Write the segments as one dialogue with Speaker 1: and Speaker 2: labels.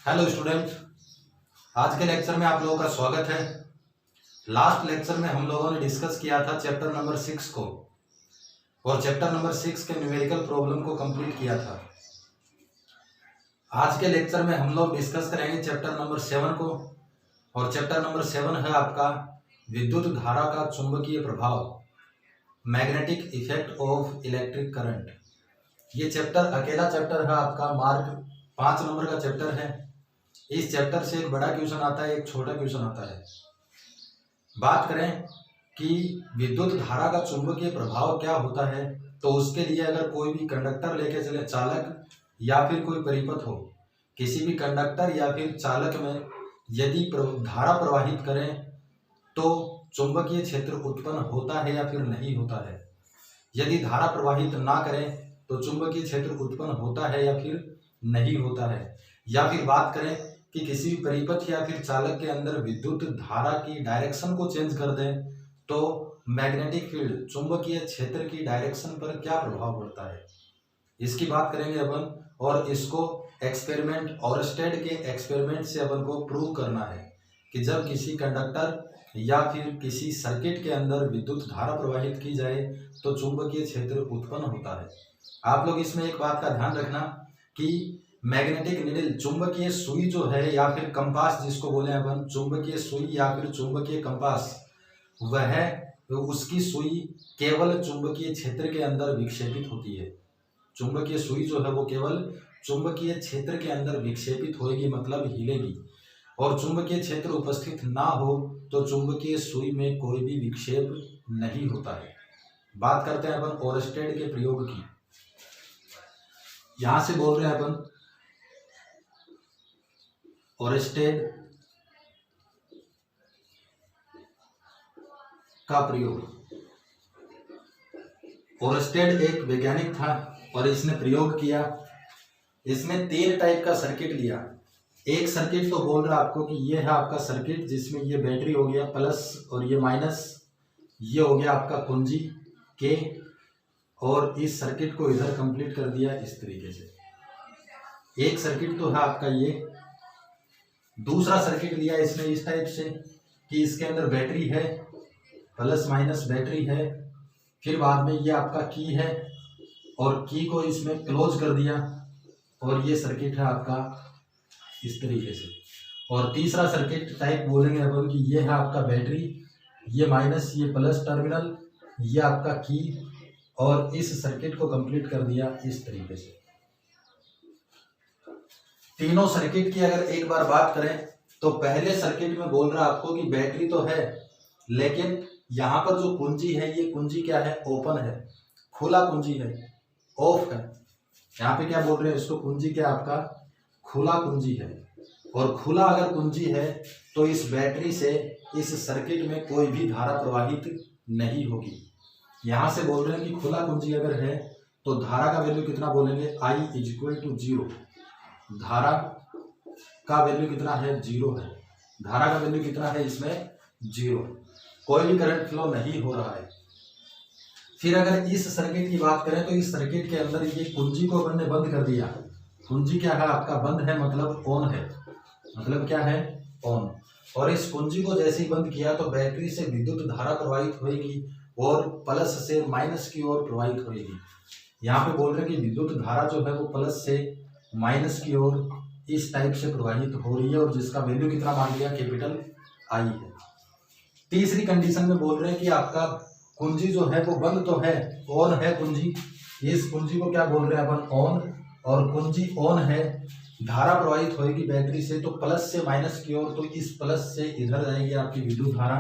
Speaker 1: Hello student, आज के lecture में आप लोगों का स्वागत है। लास्ट लेक्चर में हम लोगों ने डिस्कस किया था चैप्टर नंबर 6 को और चैप्टर नंबर 6 के न्यूमेरिकल प्रॉब्लम को कंप्लीट किया था। आज के लेक्चर में हम लोग डिस्कस करेंगे चैप्टर नंबर 7 को और चैप्टर नंबर 7 है आपका विद्युत धारा का चुंबकीय प्रभाव, magnetic effect of electric current. ये चैप्टर अकेला चैप्टर है आपका, मार्क 5 नंबर का चैप्टर है। इस चैप्टर से एक बड़ा क्वेश्चन आता है, एक छोटा क्वेश्चन आता है। बात करें कि विद्युत धारा का चुंबकीय प्रभाव क्या होता है, तो उसके लिए अगर कोई भी कंडक्टर लेके चले, चालक या फिर कोई परिपथ हो, किसी भी कंडक्टर या फिर चालक में यदि धारा प्रवाहित करें तो चुंबकीय क्षेत्र उत्पन्न होता है या फिर नहीं होता है। यदि धारा प्रवाहित ना करें तो चुंबकीय क्षेत्र उत्पन्न होता है या फिर नहीं होता है। या फिर बात करें कि किसी भी परिपथ या फिर चालक के अंदर विद्युत धारा की डायरेक्शन को चेंज कर दें तो मैग्नेटिक फील्ड, चुंबकीय क्षेत्र की डायरेक्शन पर क्या प्रभाव पड़ता है, इसकी बात करेंगे अपन। और इसको एक्सपेरिमेंट, ओरस्टेड के एक्सपेरिमेंट से अपन को प्रूव करना है कि जब किसी कंडक्टर या फिर किसी सर्किट के अंदर विद्युत धारा प्रवाहित की जाए तो चुंबकीय क्षेत्र उत्पन्न होता है। आप लोग इसमें एक बात का ध्यान रखना कि मैग्नेटिक नीडल, चुंबकीय सुई जो है या फिर कंपास जिसको बोले अपन, चुंबकीय सुई या फिर चुंबकीय कंपास, वह उसकी सुई केवल चुंबकीय क्षेत्र के अंदर विक्षेपित होती है। चुंबकीय सुई जो है वो केवल चुंबकीय क्षेत्र के अंदर विक्षेपित होगी, मतलब हिलेगी। और चुंबकीय क्षेत्र उपस्थित ना हो तो चुंबकीय सुई में कोई भी विक्षेप नहीं होता है। बात करते हैं अपन ओरस्टेड के प्रयोग की। यहां से बोल रहे हैं अपन ओरस्टेड का प्रयोग। ओरस्टेड एक वैज्ञानिक था और इसने प्रयोग किया। इसने 3 टाइप का सर्किट लिया। एक सर्किट तो बोल रहा आपको कि ये है आपका सर्किट, जिसमें ये बैटरी हो गया प्लस और ये माइनस, ये हो गया आपका कुंजी के, और इस सर्किट को इधर कंप्लीट कर दिया इस तरीके से। एक सर्किट तो है आपका ये। दूसरा सर्किट लिया इसने इस टाइप से कि इसके अंदर बैटरी है, प्लस माइनस बैटरी है, फिर बाद में ये आपका की है और की को इसमें क्लोज कर दिया, और ये सर्किट है आपका इस तरीके से। और तीसरा सर्किट टाइप बोलेंगे अपन कि ये है आपका बैटरी, ये माइनस, ये प्लस टर्मिनल, ये आपका की, और इस सर्किट को कंप्लीट कर दिया इस तरीके से। तीनों सर्किट की अगर एक बार बात करें तो पहले सर्किट में बोल रहा आपको कि बैटरी तो है, लेकिन यहाँ पर जो कुंजी है ये कुंजी क्या है, ओपन है, खुला कुंजी है, ऑफ है। यहाँ पे क्या बोल रहे हैं इसको, कुंजी क्या आपका खुला कुंजी है। और खुला अगर कुंजी है तो इस बैटरी से इस सर्किट में कोई भी धारा प्रवाहित नहीं होगी। यहाँ से बोल रहे हैं कि खुला कुंजी अगर है तो धारा का वैल्यू कितना बोलेंगे, I = 0। धारा का वैल्यू कितना है, 0 है। धारा का वैल्यू कितना है इसमें, 0। कोई भी करंट फ्लो नहीं हो रहा है। फिर अगर इस सर्किट की बात करें तो इस सर्किट के अंदर ये कुंजी को अपन ने बंद कर दिया। कुंजी क्या है आपका, बंद है, मतलब ऑन है, मतलब क्या है, ऑन। और इस कुंजी को जैसे ही बंद किया तो बैटरी से विद्युत धारा प्रवाहित होगी और प्लस से माइनस की ओर प्रवाहित होगी। यहाँ पे बोल रहे हैं कि विद्युत धारा जो है वो प्लस से माइनस की ओर इस टाइप से प्रवाहित हो रही है, और जिसका वैल्यू कितना मान लिया, I है। तीसरी कंडीशन में बोल रहे हैं कि आपका कुंजी जो है वो बंद तो है, ऑन है कुंजी, इस कुंजी को क्या बोल रहे हैं अपन, ऑन। और कुंजी ऑन है, धारा प्रवाहित होगी बैटरी से तो प्लस से माइनस की ओर, तो इस प्लस से इधर जाएगी आपकी विद्युत धारा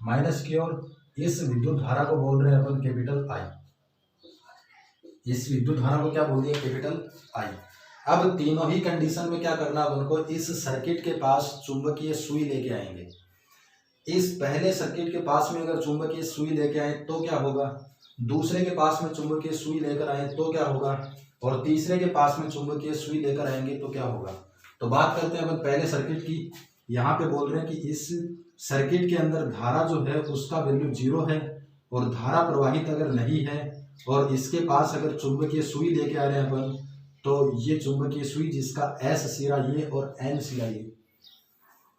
Speaker 1: माइनस की ओर। इस विद्युत धारा को बोल रहे हैं अपन I। इस विद्युत धारा को क्या बोल दिया, I। अब तीनों ही कंडीशन में क्या करना है उनको, इस सर्किट के पास चुंबकीय सुई लेके आएंगे। इस पहले सर्किट के पास में अगर चुंबकीय सुई लेके आए तो क्या होगा, दूसरे के पास में चुंबकीय सुई लेकर आए तो क्या होगा, और तीसरे के पास में चुंबकीय सुई लेकर आएंगे तो क्या होगा। तो बात करते हैं अपन पहले सर्किट की। यहाँ पे बोल रहे हैं कि इस सर्किट के अंदर धारा जो है उसका वैल्यू 0 है, और धारा प्रवाहित अगर नहीं है और इसके पास अगर चुंबकीय सुई लेके आ रहे हैं अपन तो ये चुंबकीय सुई जिसका एस सिरा ये और एन सिरा ये,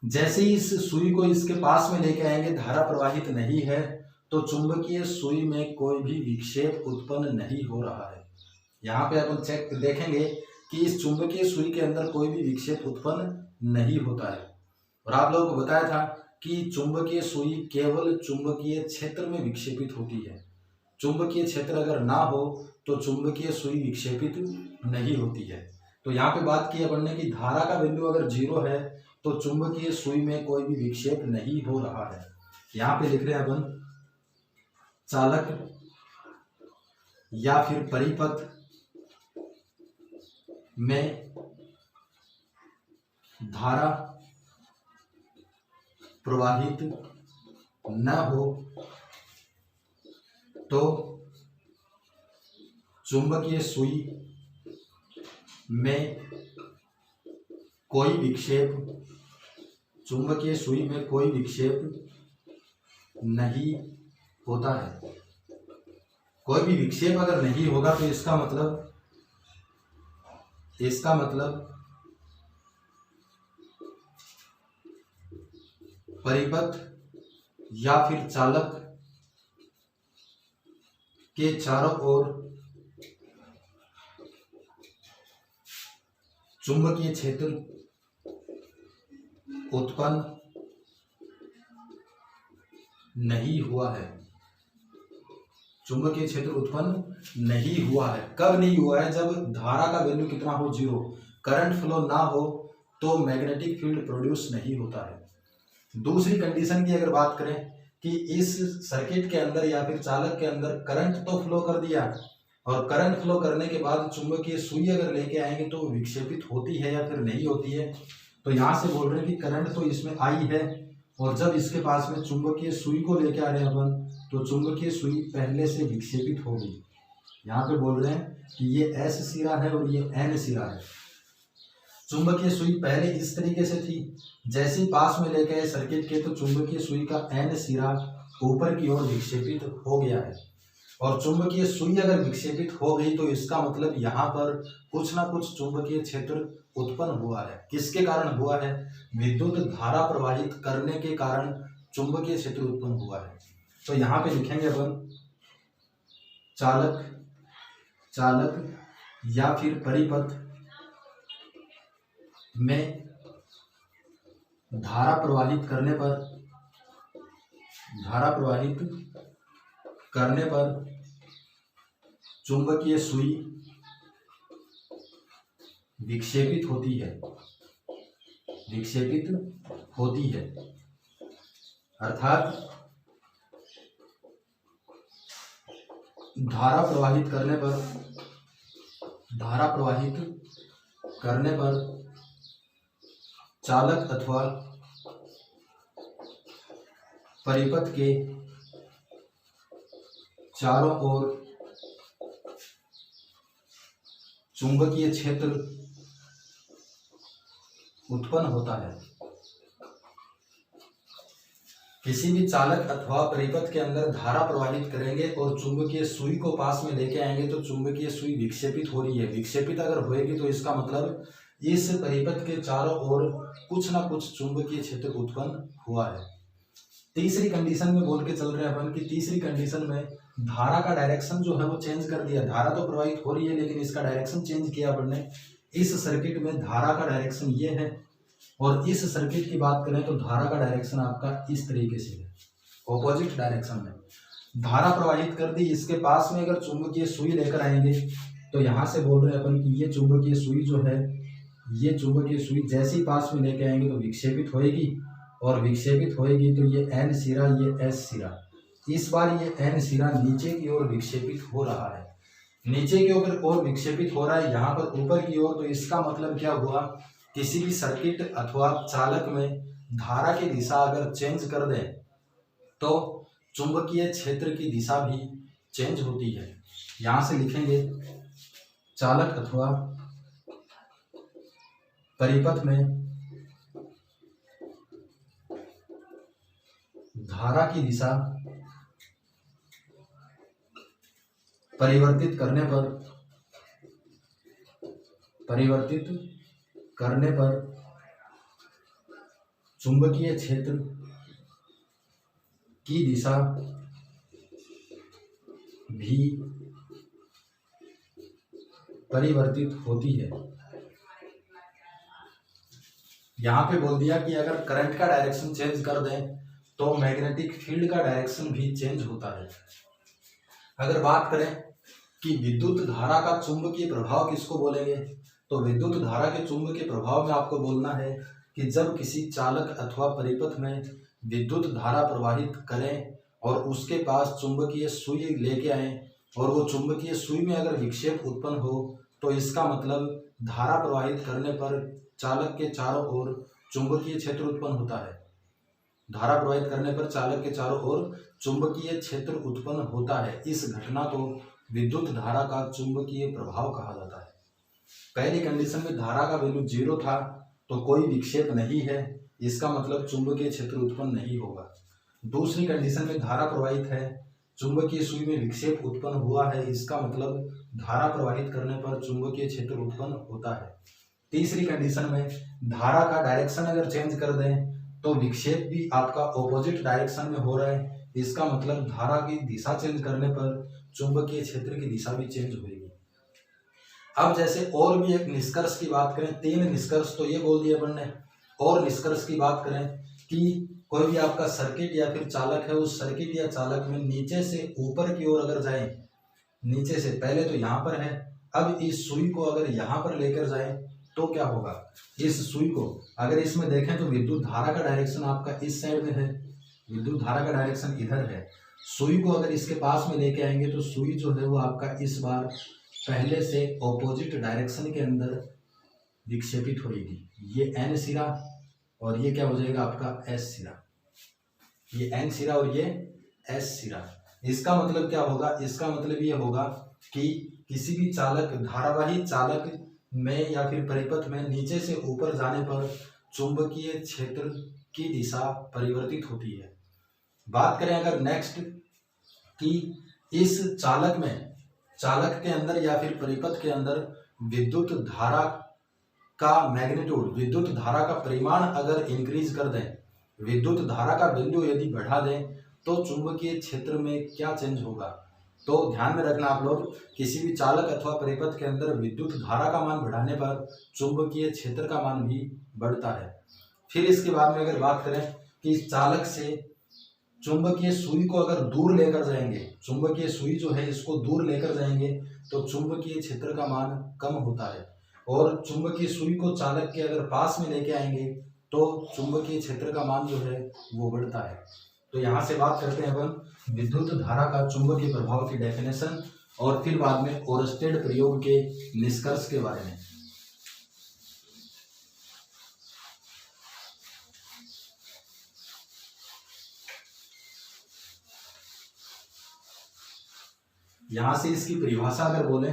Speaker 1: जैसे ही इस सुई को इसके पास में लेके आएंगे, धारा प्रवाहित नहीं है, तो चुंबकीय सुई में कोई भी विक्षेप उत्पन्न नहीं हो रहा है। यहाँ पे अपन चेक देखेंगे कि इस चुंबकीय सुई के अंदर कोई भी विक्षेप उत्पन्न नहीं होता है। और आप लोगों को बताया था कि चुंबकीय सुई केवल चुंबकीय क्षेत्र में विक्षेपित होती है। चुंबकीय क्षेत्र अगर ना हो तो चुंबकीय सुई विक्षेपित नहीं होती है। तो यहाँ पे बात की अपन ने कि धारा का वैल्यू अगर 0 है तो चुंबकीय सुई में कोई भी विक्षेप नहीं हो रहा है। यहाँ पे लिख रहे हैं अपन चालक या फिर परिपथ में धारा प्रवाहित न हो तो चुंबकीय सुई में कोई विक्षेप नहीं होता है। कोई भी विक्षेप अगर नहीं होगा तो इसका मतलब परिपथ या फिर चालक के चारों ओर चुंबकीय क्षेत्र उत्पन्न नहीं हुआ है। चुंबकीय क्षेत्र उत्पन्न नहीं हुआ है। कब नहीं हुआ है? जब धारा का वैल्यू कितना हो, 0, करंट फ्लो ना हो तो मैग्नेटिक फील्ड प्रोड्यूस नहीं होता है। दूसरी कंडीशन की अगर बात करें कि इस सर्किट के अंदर या फिर चालक के अंदर करंट तो फ्लो कर दिया, और करंट फ्लो करने के बाद चुंबकीय सुई अगर लेके आएंगे तो विक्षेपित होती है या फिर नहीं होती है। तो यहाँ से बोल रहे हैं कि करंट तो इसमें आई है, और जब इसके पास में चुंबकीय सुई को लेके आ रहे हैं अपन तो चुंबकीय सुई पहले से विक्षेपित हो गई। यहाँ पे बोल रहे हैं कि ये एस सिरा है और ये एन सिरा है। चुंबकीय सुई पहले इस तरीके से थी, जैसे ही पास में लेके आए सर्किट के तो चुंबकीय सुई का एन सिरा ऊपर की ओर विक्षेपित हो गया है। और चुंबकीय सुई अगर विक्षेपित हो गई तो इसका मतलब यहाँ पर कुछ ना कुछ चुंबकीय क्षेत्र उत्पन्न हुआ है। किसके कारण हुआ है? विद्युत धारा प्रवाहित करने के कारण चुंबकीय क्षेत्र उत्पन्न हुआ है। तो यहाँ पे लिखेंगे अपन चालक या फिर परिपथ में धारा प्रवाहित करने पर चुंबकीय सुई विक्षेपित होती है। अर्थात धारा प्रवाहित करने पर चालक अथवा परिपथ के चारों ओर चुंबकीय क्षेत्र उत्पन्न होता है। किसी भी चालक अथवा परिपथ के अंदर धारा प्रवाहित करेंगे और चुंबकीय सुई को पास में लेके आएंगे तो चुंबकीय सुई विक्षेपित हो रही है। विक्षेपित अगर होएगी तो इसका मतलब इस परिपथ के चारों ओर कुछ ना कुछ चुंबकीय क्षेत्र उत्पन्न हुआ है। तीसरी कंडीशन में बोल के चल रहे हैं अपन कि तीसरी कंडीशन में धारा का डायरेक्शन जो है वो चेंज कर दिया। धारा तो प्रवाहित हो रही है लेकिन इसका डायरेक्शन चेंज किया अपन ने। इस सर्किट में धारा का डायरेक्शन ये है, और इस सर्किट की बात करें तो धारा का डायरेक्शन आपका इस तरीके से है, ऑपोजिट डायरेक्शन में धारा प्रवाहित कर दी। इसके पास में अगर चुंबकीय सुई लेकर आएंगे तो यहाँ से बोल रहे हैं अपन कि ये चुंबकीय सुई जो है, ये चुंबकीय सुई जैसे ही पास में लेके आएंगे तो विक्षेपित होएगी, और विक्षेपित होएगी तो ये एन सिरा ये एस सिरा, इस बार ये एन सिरा नीचे की ओर विक्षेपित हो रहा है। नीचे की ओर विक्षेपित हो रहा है यहाँ पर ऊपर की ओर। तो इसका मतलब क्या हुआ? किसी भी सर्किट अथवा चालक में धारा की दिशा अगर चेंज कर दें तो चुंबकीय क्षेत्र की दिशा भी चेंज होती है। यहाँ से लिखेंगे चालक अथवा परिपथ में धारा की दिशा परिवर्तित करने पर परिवर्तित करने पर चुंबकीय क्षेत्र की दिशा भी परिवर्तित होती है। यहाँ पे बोल दिया कि अगर करंट का डायरेक्शन चेंज कर दें तो मैग्नेटिक फील्ड का डायरेक्शन भी चेंज होता है। अगर बात करें कि विद्युत धारा का चुंबकीय प्रभाव किसको बोलेंगे, तो विद्युत धारा के चुंबकीय प्रभाव में आपको बोलना है कि जब किसी चालक अथवा परिपथ में विद्युत धारा प्रवाहित करें और उसके पास चुंबकीय सुई लेके आए और वो चुंबकीय सुई में अगर विक्षेप उत्पन्न हो तो इसका मतलब धारा प्रवाहित करने पर चालक के चारों ओर चुंबकीय क्षेत्र उत्पन्न होता है। धारा प्रवाहित करने पर चालक के चारों ओर चुंबकीय क्षेत्र उत्पन्न होता है। इस घटना को विद्युत धारा का चुंबकीय प्रभाव कहा जाता है। पहली कंडीशन में धारा का वैल्यू 0 था तो कोई विक्षेप नहीं है, इसका मतलब चुंबकीय क्षेत्र उत्पन्न नहीं होगा। दूसरी कंडीशन में धारा प्रवाहित है, चुंबकीय सुई में विक्षेप उत्पन्न हुआ है, इसका मतलब धारा प्रवाहित करने पर चुंबकीय क्षेत्र उत्पन्न होता है। तीसरी कंडीशन में धारा का डायरेक्शन अगर चेंज कर दें तो विक्षेप भी आपका ऑपोजिट डायरेक्शन में हो रहा है, इसका मतलब धारा की दिशा चेंज करने पर चुंबकीय क्षेत्र की दिशा भी चेंज होगी। अब जैसे और भी एक निष्कर्ष की बात करें, 3 निष्कर्ष तो ये बोल दिए अपन ने, और निष्कर्ष की बात करें कि कोई भी आपका सर्किट या फिर चालक है, उस सर्किट या चालक में नीचे से ऊपर की ओर अगर जाए, नीचे से पहले तो यहाँ पर है, अब इस सुई को अगर यहाँ पर लेकर जाए तो क्या होगा। इस सुई को अगर इसमें देखें तो विद्युत धारा का डायरेक्शन आपका इस साइड में है, विद्युत धारा का डायरेक्शन इधर है। सुई को अगर इसके पास में लेके आएंगे तो सुई जो है वो आपका इस बार पहले से ऑपोजिट डायरेक्शन के अंदर विक्षेपित होगी। ये एन सिरा और ये क्या हो जाएगा आपका एस सिरा, ये एन सिरा और ये एस सिरा। इसका मतलब क्या होगा, इसका मतलब ये होगा कि किसी भी चालक, धारावाही चालक में या फिर परिपथ में नीचे से ऊपर जाने पर चुंबकीय क्षेत्र की दिशा परिवर्तित होती है। बात करें अगर नेक्स्ट कि इस चालक में, चालक के अंदर या फिर परिपथ के अंदर विद्युत धारा का मैग्नीट्यूड, विद्युत धारा का परिमाण अगर इंक्रीज कर दें, विद्युत धारा का वैल्यू यदि बढ़ा दें तो चुंबकीय क्षेत्र में क्या चेंज होगा। तो ध्यान में रखना आप लोग, किसी भी चालक अथवा परिपथ के अंदर विद्युत धारा का मान बढ़ाने पर चुंबकीय क्षेत्र का मान भी बढ़ता है। फिर इसके बाद में अगर बात करें कि चालक से चुंबकीय सुई को अगर दूर लेकर जाएंगे, चुंबकीय सुई जो है इसको दूर लेकर जाएंगे तो चुंबकीय क्षेत्र का मान कम होता है, और चुंबकीय सुई को चालक के अगर पास में लेके आएंगे तो चुंबकीय क्षेत्र का मान जो है वो बढ़ता है। तो यहाँ से बात करते हैं अपन विद्युत धारा का चुंबकीय प्रभाव की डेफिनेशन और फिर बाद में ओरस्टेड प्रयोग के निष्कर्ष के बारे में। यहां से इसकी परिभाषा अगर बोले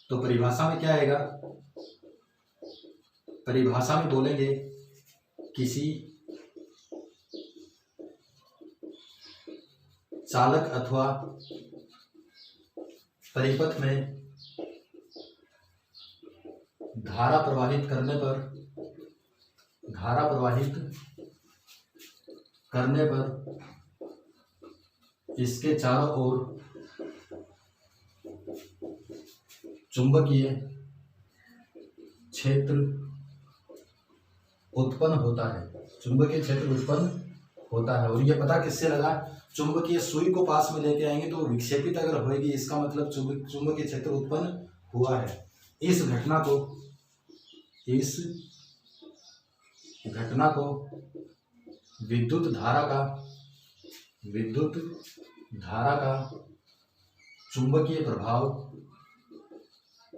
Speaker 1: तो परिभाषा में क्या आएगा, परिभाषा में बोलेंगे किसी चालक अथवा परिपथ में धारा प्रवाहित करने पर, धारा प्रवाहित करने पर इसके चारों ओर चुंबकीय क्षेत्र उत्पन्न होता है, चुंबकीय क्षेत्र उत्पन्न होता है। और ये पता किससे लगा, चुंबकीय सुई को पास में लेके आएंगे तो विक्षेपित अगर होगी, इसका मतलब चुंबकीय क्षेत्र उत्पन्न हुआ है। इस घटना को विद्युत धारा का चुंबकीय प्रभाव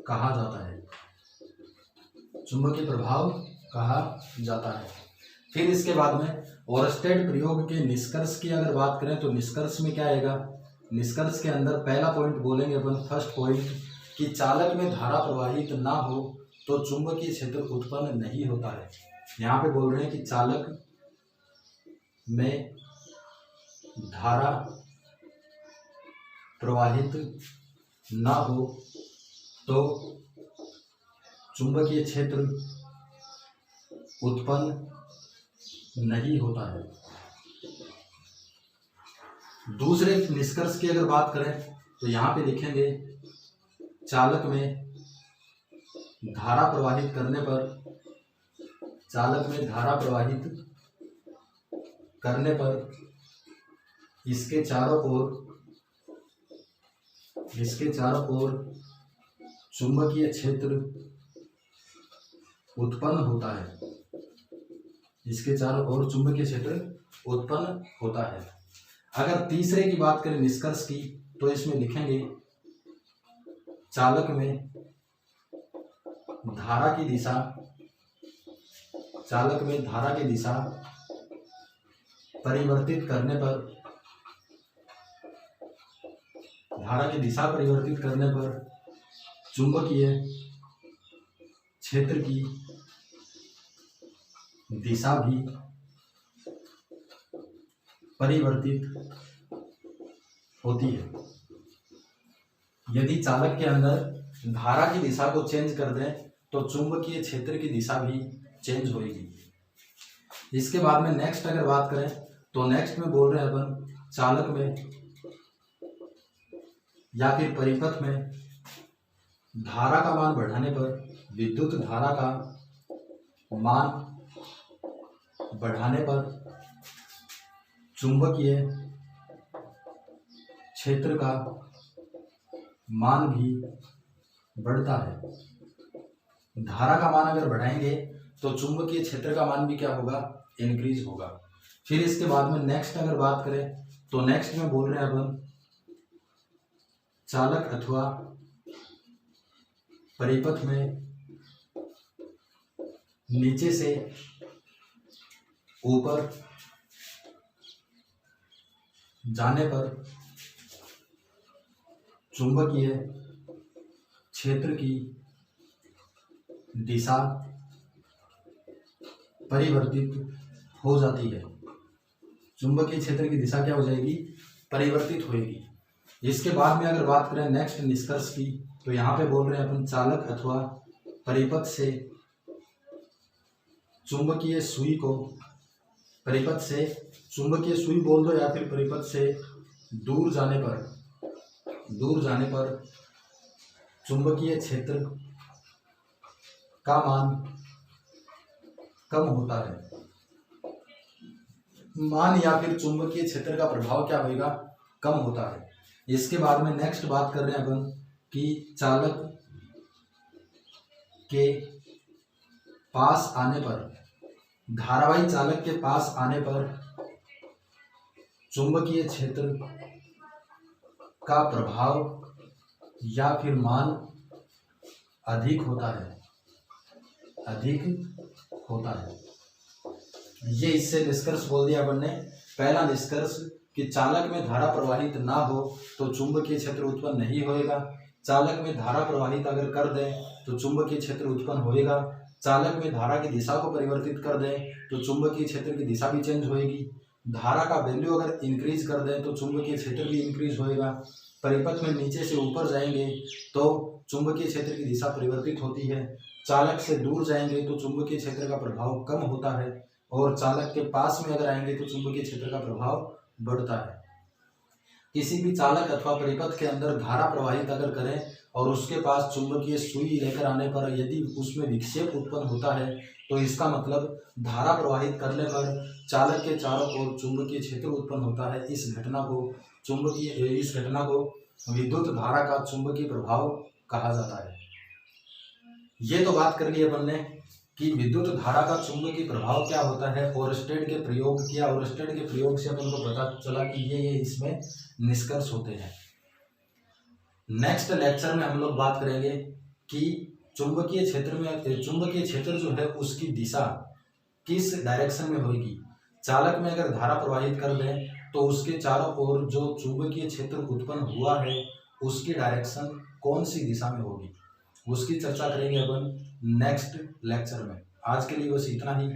Speaker 1: कहा जाता है, चुंबकीय प्रभाव कहा जाता है। फिर इसके बाद में ओरस्टेड प्रयोग के निष्कर्ष की अगर बात करें तो निष्कर्ष में क्या आएगा, निष्कर्ष के अंदर पहला पॉइंट बोलेंगे अपन, फर्स्ट पॉइंट कि चालक में धारा प्रवाहित ना हो तो चुंबकीय क्षेत्र उत्पन्न नहीं होता है। यहाँ पे बोल रहे हैं कि चालक में धारा प्रवाहित ना हो तो चुंबकीय क्षेत्र उत्पन्न नहीं होता है। दूसरे निष्कर्ष की अगर बात करें तो यहाँ पे लिखेंगे चालक में धारा प्रवाहित करने पर, चालक में धारा प्रवाहित करने पर इसके चारों ओर चुंबकीय क्षेत्र उत्पन्न होता है। इसके चारों ओर चुंबकीय क्षेत्र उत्पन्न होता है। अगर तीसरे की बात करें निष्कर्ष की तो इसमें लिखेंगे चालक में धारा की दिशा परिवर्तित करने पर चुंबकीय क्षेत्र की दिशा भी परिवर्तित होती है। यदि चालक के अंदर धारा की दिशा को चेंज कर दें तो चुंबकीय क्षेत्र की दिशा भी चेंज होगी। इसके बाद में नेक्स्ट अगर बात करें तो नेक्स्ट में बोल रहे हैं अपन चालक में या फिर परिपथ में धारा का मान बढ़ाने पर, विद्युत धारा का मान बढ़ाने पर चुंबकीय क्षेत्र का मान भी बढ़ता है। धारा का मान अगर बढ़ाएंगे तो चुंबकीय क्षेत्र का मान भी क्या होगा, इंक्रीज होगा। फिर इसके बाद में नेक्स्ट अगर बात करें तो नेक्स्ट में बोल रहे हैं अपन चालक अथवा परिपथ में नीचे से ऊपर जाने पर चुंबकीय क्षेत्र की दिशा परिवर्तित हो जाती है। चुंबकीय क्षेत्र की दिशा क्या हो जाएगी, परिवर्तित होएगी। इसके बाद में अगर बात करें नेक्स्ट निष्कर्ष की तो यहाँ पे बोल रहे हैं अपन चालक अथवा परिपथ से चुंबकीय सुई को, परिपथ से चुंबकीय सुई बोल दो या फिर परिपथ से दूर जाने पर चुंबकीय क्षेत्र का मान कम होता है। मान या फिर चुंबकीय क्षेत्र का प्रभाव क्या होगा, कम होता है। इसके बाद में नेक्स्ट बात कर रहे हैं अपन कि चालक के पास आने पर, धारावाही चालक के पास आने पर चुंबकीय क्षेत्र का प्रभाव या फिर मान अधिक होता है। ये इससे निष्कर्ष बोल दिया अपन ने। पहला निष्कर्ष कि चालक में धारा प्रवाहित ना हो तो चुंबकीय क्षेत्र उत्पन्न नहीं होएगा। चालक में धारा प्रवाहित अगर कर दें तो चुंबकीय क्षेत्र उत्पन्न होएगा। चालक में धारा की दिशा को परिवर्तित कर दें तो चुंबकीय क्षेत्र की दिशा भी चेंज होएगी। धारा का वैल्यू अगर इंक्रीज कर दें तो चुंबकीय क्षेत्र भी इंक्रीज होएगा। परिपथ में नीचे से ऊपर जाएंगे तो चुंबकीय क्षेत्र की दिशा परिवर्तित होती है। चालक से दूर जाएंगे तो चुंबकीय क्षेत्र का प्रभाव कम होता है और चालक के पास में अगर आएंगे तो चुंबकीय क्षेत्र का प्रभाव बढ़ता है। किसी भी चालक अथवा परिपथ के अंदर धारा प्रवाहित अगर करें और उसके पास चुंबकीय सुई लेकर आने पर यदि उसमें विक्षेप उत्पन्न होता है तो इसका मतलब धारा प्रवाहित करने पर चालक के चारों ओर चुंबकीय क्षेत्र उत्पन्न होता है। इस घटना को विद्युत धारा का चुंबकीय प्रभाव कहा जाता है। ये तो बात कर ली अपन ने कि विद्युत धारा का चुंबकीय प्रभाव क्या होता है। ओरस्टेड के प्रयोग किया, ओरस्टेड के प्रयोग से अपन को पता चला कि ये इसमें निष्कर्ष होते हैं। नेक्स्ट लेक्चर में हम लोग बात करेंगे कि चुंबकीय क्षेत्र जो है उसकी दिशा किस डायरेक्शन में होगी। चालक में अगर धारा प्रवाहित कर दें तो उसके चारों ओर जो चुंबकीय क्षेत्र उत्पन्न हुआ है उसकी डायरेक्शन कौन सी दिशा में होगी, उसकी चर्चा करेंगे अपन नेक्स्ट लेक्चर में। आज के लिए बस इतना ही।